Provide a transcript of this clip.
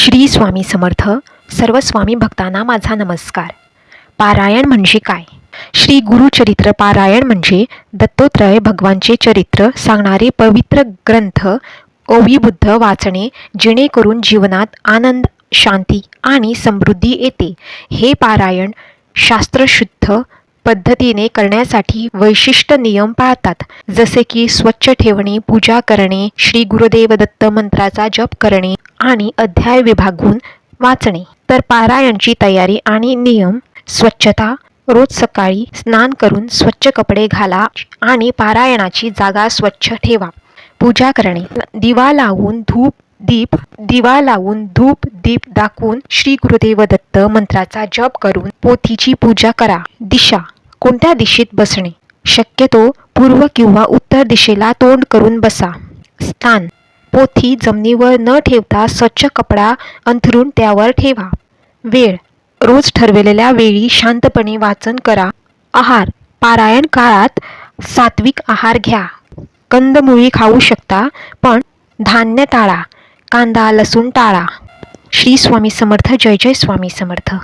श्री स्वामी समर्थ. सर्व स्वामी भक्तांना माझा नमस्कार. पारायण म्हणजे काय? श्री गुरुचरित्र पारायण म्हणजे दत्तोत्रय भगवानचे चरित्र सांगणारे पवित्र ग्रंथ ओविबुद्ध वाचणे, जेणेकरून जीवनात आनंद, शांती आणि समृद्धी येते. हे पारायण शास्त्रशुद्ध पद्धतीने करण्यासाठी वैशिष्ट्य नियम पाळतात, जसे की स्वच्छ ठेवणे, पूजा करणे, श्री गुरुदेव दत्त मंत्राचा जप करणे आणि अध्याय विभागून वाचणे. तर पारायणची तयारी आणि नियम: स्वच्छता. रोज सकाळी स्नान करून स्वच्छ कपडे घाला आणि पारायणाची जागा स्वच्छ ठेवा. पूजा करणे. दिवा लावून धूप दीप दाखवून श्री गुरुदेव दत्त मंत्राचा जप करून पोथीची पूजा करा. दिशा. कोणत्या दिशेत बसणे? शक्यतो पूर्व किंवा उत्तर दिशेला तोंड करून बसा. स्थान. पोथी जमिनीवर न ठेवता स्वच्छ कपडा अंथरून त्यावर ठेवा. वेळ. रोज ठरवलेल्या वेळी शांतपणे वाचन करा. आहार. पारायण काळात सात्विक आहार घ्या. कंदमुळी खाऊ शकता, पण धान्य टाळा. कांदा लसूण टाळा. श्री स्वामी समर्थ. जय जय स्वामी समर्थ.